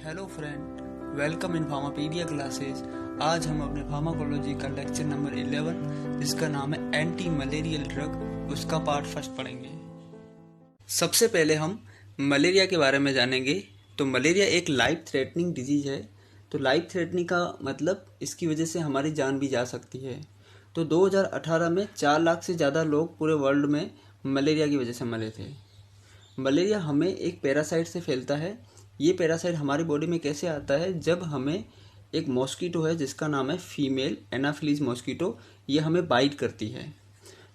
Hello friend, welcome in Pharmapedia classes. आज हम अपने फार्माकोलॉजी का लेक्चर नंबर 11 जिसका नाम है एंटी मलेरियल ड्रग, उसका पार्ट फर्स्ट पढ़ेंगे। सबसे पहले हम मलेरिया के बारे में जानेंगे। तो मलेरिया एक लाइफ थ्रेटनिंग डिजीज है। तो लाइफ थ्रेटनिंग का मतलब इसकी वजह से हमारी जान भी जा सकती है। तो 2018 में 4 लाख से ज़्यादा लोग पूरे वर्ल्ड में मलेरिया की वजह से मरे थे। मलेरिया हमें एक पैरासाइट से फैलता है। ये पैरासाइट हमारी बॉडी में कैसे आता है? जब हमें एक मॉस्किटो है जिसका नाम है फीमेल एनाफिलीज मॉस्किटो, ये हमें बाइट करती है।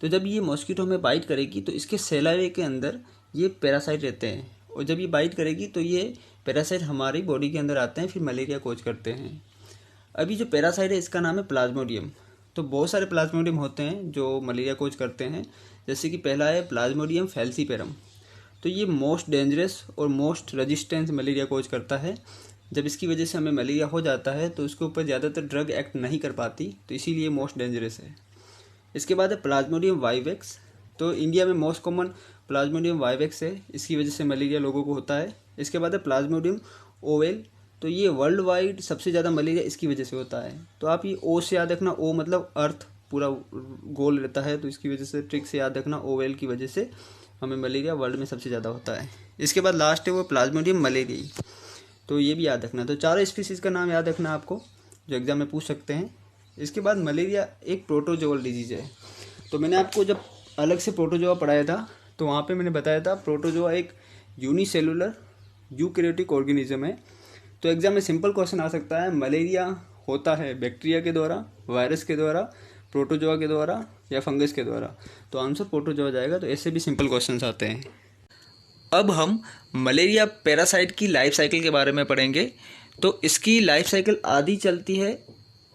तो जब ये मॉस्किटो हमें बाइट करेगी तो इसके सेलावे के अंदर ये पैरासाइट रहते हैं, और जब ये बाइट करेगी तो ये पैरासाइट हमारी बॉडी के अंदर आते हैं, फिर मलेरिया कोज करते हैं। अभी जो पैरासाइट है इसका नाम है प्लाज्मोडियम। तो बहुत सारे प्लाज्मोडियम होते हैं जो मलेरिया कोज करते हैं, जैसे कि पहला है प्लाज्मोडियम फैल्सीपेरम। तो ये मोस्ट डेंजरस और मोस्ट रेजिस्टेंस मलेरिया कोज करता है। जब इसकी वजह से हमें मलेरिया हो जाता है तो उसके ऊपर ज़्यादातर ड्रग एक्ट नहीं कर पाती, तो इसीलिए मोस्ट डेंजरस है। इसके बाद है प्लाज्मोडियम वाइवेक्स। तो इंडिया में मोस्ट कॉमन प्लाज्मोडियम वाइवेक्स है, इसकी वजह से मलेरिया लोगों को होता है। इसके बाद है प्लाज्मोडियम ओवेल। तो ये वर्ल्ड वाइड सबसे ज़्यादा मलेरिया इसकी वजह से होता है। तो आप ये ओ से याद रखना, ओ मतलब अर्थ पूरा गोल रहता है, तो इसकी वजह से ट्रिक से याद रखना, ओवेल की वजह से हमें मलेरिया वर्ल्ड में सबसे ज़्यादा होता है। इसके बाद लास्ट है वो प्लाज्मोडियम मलेरियाई, तो ये भी याद रखना। तो चारों स्पीसीज़ का नाम याद रखना आपको, जो एग्जाम में पूछ सकते हैं। इसके बाद मलेरिया एक प्रोटोजोअल डिजीज़ है। तो मैंने आपको जब अलग से प्रोटोजोआ पढ़ाया था तो वहाँ पे मैंने बताया था प्रोटोजोआ एक यूनिसेलुलर यूकैरियोटिक ऑर्गेनिज्म है। तो एग्जाम में सिंपल क्वेश्चन आ सकता है, मलेरिया होता है बैक्टीरिया के द्वारा, वायरस के द्वारा, प्रोटोजोआ के द्वारा या फंगस के द्वारा? तो आंसर प्रोटोजोआ जाएगा। तो ऐसे भी सिंपल क्वेश्चंस आते हैं। अब हम मलेरिया पैरासाइट की लाइफ साइकिल के बारे में पढ़ेंगे। तो इसकी लाइफ साइकिल आधी चलती है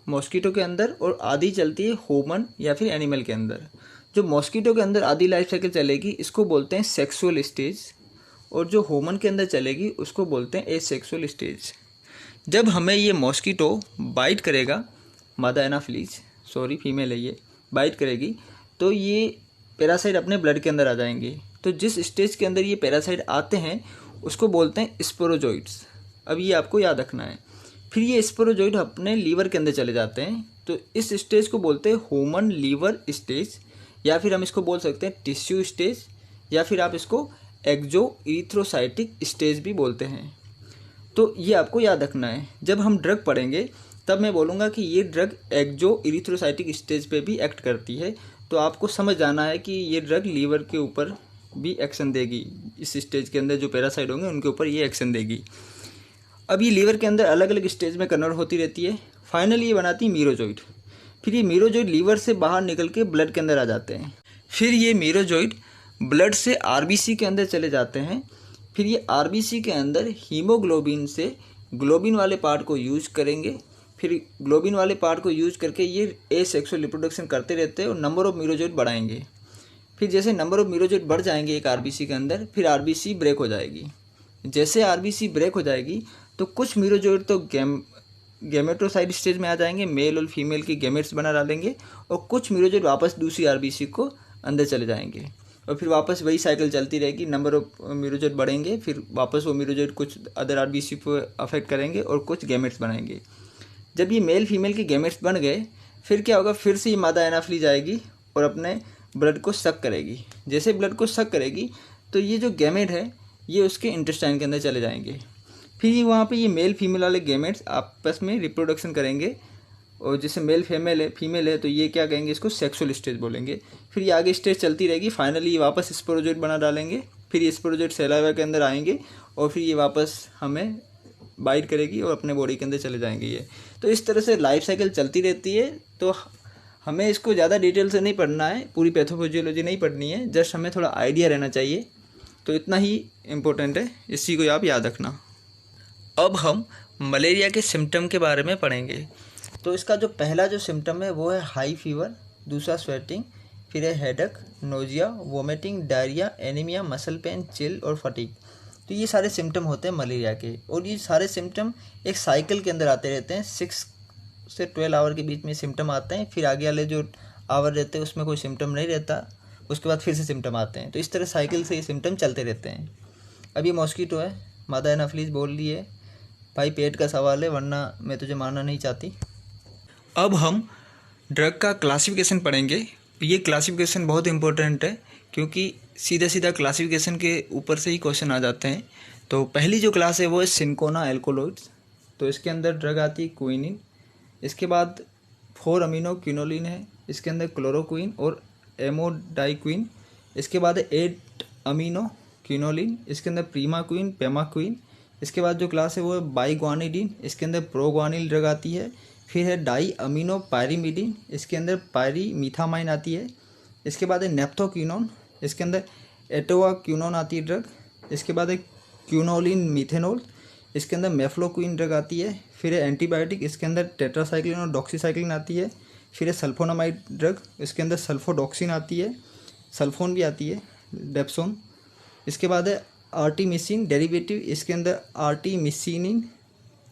मॉस्किटो के अंदर और आधी चलती है ह्यूमन या फिर एनिमल के अंदर। जो मॉस्किटो के अंदर आधी लाइफ साइकिल चलेगी इसको बोलते हैं सेक्सुअल स्टेज, और जो ह्यूमन के अंदर चलेगी उसको बोलते हैं एसेक्सुअल स्टेज। जब हमें ये मॉस्किटो बाइट करेगा, मादा एनाफिलीज फीमेल है, ये बाइट करेगी तो ये पैरासाइट अपने ब्लड के अंदर आ जाएंगे। तो जिस स्टेज के अंदर ये पैरासाइट आते हैं उसको बोलते हैं स्पोरोजोइड्स। अब ये आपको याद रखना है। फिर ये स्पोरोजोइड अपने लीवर के अंदर चले जाते हैं, तो इस स्टेज को बोलते हैं ह्यूमन लीवर स्टेज, या फिर हम इसको बोल सकते हैं टिश्यू स्टेज, या फिर आप इसको एक्जो इरिथ्रोसाइटिक स्टेज भी बोलते हैं। तो ये आपको याद रखना है। जब हम ड्रग पढ़ेंगे तब मैं बोलूँगा कि ये ड्रग एक्जो इरिथ्रोसाइटिक स्टेज पे भी एक्ट करती है। तो आपको समझ जाना है कि ये ड्रग लीवर के ऊपर भी एक्शन देगी। इस स्टेज के अंदर जो पैरासाइट होंगे उनके ऊपर ये एक्शन देगी। अब ये लीवर के अंदर अलग अलग स्टेज में कन्वर्ट होती रहती है। फाइनली ये बनाती है मीरोजोइड। फिर ये मीरोजोइड लीवर से बाहर निकल के ब्लड के अंदर आ जाते हैं। फिर ये मीरोजोइड ब्लड से आरबीसी के अंदर चले जाते हैं। फिर ये आरबीसी के अंदर हीमोग्लोबिन से ग्लोबिन वाले पार्ट को यूज करेंगे। फिर ग्लोबिन वाले पार्ट को यूज करके ये एसेक्सुअल रिप्रोडक्शन करते रहते हैं और नंबर ऑफ मीरोजोइड बढ़ाएंगे। फिर जैसे नंबर ऑफ मीरोजोइड बढ़ जाएंगे एक आरबीसी के अंदर, फिर आरबीसी ब्रेक हो जाएगी। जैसे आरबीसी ब्रेक हो जाएगी तो कुछ मीरोजोइड तो गैमेटोसाइड स्टेज में आ जाएंगे, मेल और फीमेल की गैमेट्स बना डालेंगे, और कुछ मीरोजोइड वापस दूसरी आरबीसी को अंदर चले जाएंगे, और फिर वापस वही साइकिल चलती रहेगी। नंबर ऑफ मीरोजोइड बढ़ेंगे, फिर वापस वो मीरोजोइड कुछ अदर आरबीसी को अफेक्ट करेंगे और कुछ गैमेट्स बनाएंगे। जब ये मेल फीमेल के गैमेट्स बन गए फिर क्या होगा, फिर से ये मादा एनाफिलीज आएगी और अपने ब्लड को सक करेगी। जैसे ब्लड को सक करेगी तो ये जो गैमेट है ये उसके इंटेस्टाइन के अंदर चले जाएंगे। फिर ये वहाँ पे ये मेल फीमेल वाले गैमेट्स आपस में रिप्रोडक्शन करेंगे, और जैसे मेल फीमेल है तो ये क्या कहेंगे, इसको सेक्सुअल स्टेज बोलेंगे। फिर ये आगे स्टेज चलती रहेगी। फाइनली ये वापस स्पोरोजोइड बना डालेंगे। फिर ये स्पोरोजोइड सेलाइवा के अंदर आएंगे और फिर ये वापस हमें बाइट करेगी और अपने बॉडी के अंदर चले जाएंगे ये। तो इस तरह से लाइफ साइकिल चलती रहती है। तो हमें इसको ज़्यादा डिटेल से नहीं पढ़ना है, पूरी पैथोफिजियोलॉजी नहीं पढ़नी है, जस्ट हमें थोड़ा आइडिया रहना चाहिए। तो इतना ही इम्पोर्टेंट है, इसी को आप याद रखना। अब हम मलेरिया के सिम्टम के बारे में पढ़ेंगे। तो इसका जो पहला जो सिम्टम है वो है हाई फीवर, दूसरा स्वेटिंग, फिर है headache, nausea, vomiting, diarrhoea, anaemia, muscle pain, chill और फटीग। तो ये सारे सिम्टम होते हैं मलेरिया के, और ये सारे सिम्टम एक साइकिल के अंदर आते रहते हैं। 6 से 12 आवर के बीच में सिम्टम आते हैं, फिर आगे वाले जो आवर रहते हैं उसमें कोई सिम्टम नहीं रहता, उसके बाद फिर से सिम्टम आते हैं। तो इस तरह साइकिल से ये सिम्टम चलते रहते हैं। अब ये मॉस्किटो है, मादा एनाफिलीज बोल ली है, भाई पेट का सवाल है, वरना मैं तुझे मारना नहीं चाहती। अब हम ड्रग का क्लासिफिकेशन पढ़ेंगे। ये क्लासिफिकेशन बहुत इंपॉर्टेंट है क्योंकि सीधा सीधा क्लासिफिकेशन के ऊपर से ही क्वेश्चन आ जाते हैं। तो पहली जो क्लास है वो है सिंकोना एल्कोलॉइड्स। तो इसके अंदर ड्रग आती है क्विनिन। इसके बाद 4 अमीनो क्विनोलिन है, इसके अंदर क्लोरोक्विन और एमोडाइक्विन। इसके बाद 8 अमीनो क्विनोलिन, इसके अंदर प्रीमाक्विन, पेमाक्विन। इसके बाद जो क्लास है वो है बाईग्वानिडीन, इसके अंदर प्रोग्वानिल ड्रग आती है। फिर है डाई अमीनो पायरीमिडीन, इसके अंदर पायरीमीथामाइन आती है। इसके बाद है नेप्थोक्विनोन, इसके अंदर एटोवाक्विनोन आती है ड्रग। इसके बाद है क्विनोलिन मीथेनॉल, इसके अंदर मेफ्लोक्विन ड्रग आती है। फिर है एंटीबायोटिक, इसके अंदर टेट्रासाइक्लिन और डॉक्सीसाइक्लिन आती है। फिर है सल्फोनामाइड ड्रग, इसके अंदर सल्फोडॉक्सिन आती है, सल्फोन भी आती है, डेप्सोन। इसके बाद है आर्टीमिसिन डेरिवेटिव, इसके अंदर आर्टीमिसिनिन,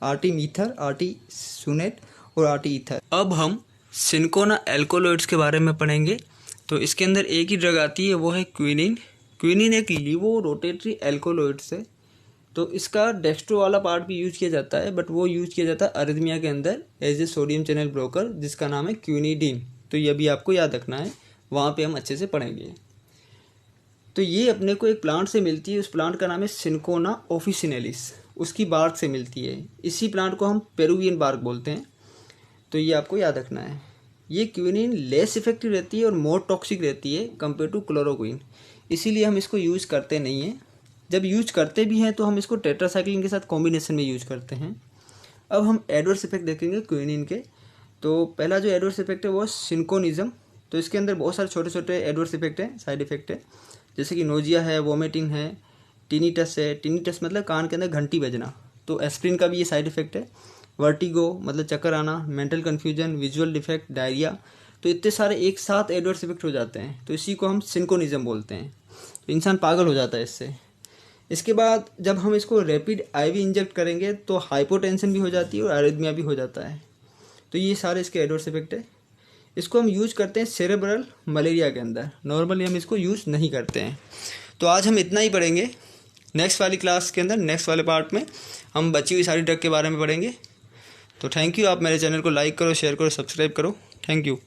आर्टीमीथर, आर्टीसुनेट और आर्टीईथर। अब हम सिंकोना एल्कोलॉइड्स के बारे में पढ़ेंगे। तो इसके अंदर एक ही ड्रग आती है, वो है क्विनिन। क्विनिन एक लीवो रोटेटरी एल्कोलॉइड्स है। तो इसका डेक्स्ट्रो वाला पार्ट भी यूज किया जाता है, बट वो यूज किया जाता है अरिथमिया के अंदर as a sodium channel blocker, जिसका नाम है क्विनिडीन। तो ये भी आपको याद रखना है, वहाँ पे हम अच्छे से पढ़ेंगे। तो ये अपने को एक प्लांट से मिलती है, उस प्लांट का नाम है सिंकोना ऑफिसिनेलिस, उसकी बार्क से मिलती है। इसी प्लांट को हम पेरुवियन बार्क बोलते हैं। तो ये आपको याद रखना है। ये क्विनिन लेस इफेक्टिव रहती है और मोर टॉक्सिक रहती है कंपेयर टू क्लोरोक्विन, इसीलिए हम इसको यूज़ करते नहीं हैं। जब यूज करते भी हैं तो हम इसको टेट्रासाइक्लिन के साथ कॉम्बिनेशन में यूज करते हैं। अब हम एडवर्स इफेक्ट देखेंगे क्विनिन के। तो पहला जो एडवर्स इफेक्ट है वो सिंकोनिज्म। तो इसके अंदर बहुत सारे छोटे छोटे एडवर्स इफेक्ट हैं, साइड इफेक्ट है, जैसे कि नोजिया है, वोमिटिंग है, टिनिटस है। टिनिटस मतलब कान के अंदर घंटी बजना। तो एस्प्रिन का भी ये साइड इफेक्ट है। वर्टिगो मतलब चक्कर आना, mental confusion, visual defect, diarrhoea. तो इतने सारे एक साथ एडवर्स इफेक्ट हो जाते हैं, तो इसी को हम सिंकोनिज्म बोलते हैं। तो इंसान पागल हो जाता है इससे। इसके बाद जब हम इसको रैपिड आईवी इंजेक्ट करेंगे तो हाइपोटेंशन भी हो जाती है और एरिथमिया भी हो जाता है। तो ये सारे इसके एडवर्स इफेक्ट है। इसको हम यूज करते हैं सेरेब्रल मलेरिया के अंदर, नॉर्मली हम इसको यूज़ नहीं करते हैं। तो आज हम इतना ही पढ़ेंगे। नेक्स्ट वाली क्लास के अंदर, नेक्स्ट वाले पार्ट में हम बची हुई सारी ड्रग के बारे में पढ़ेंगे। तो थैंक यू। आप मेरे चैनल को लाइक करो, शेयर करो, सब्सक्राइब करो। Thank you.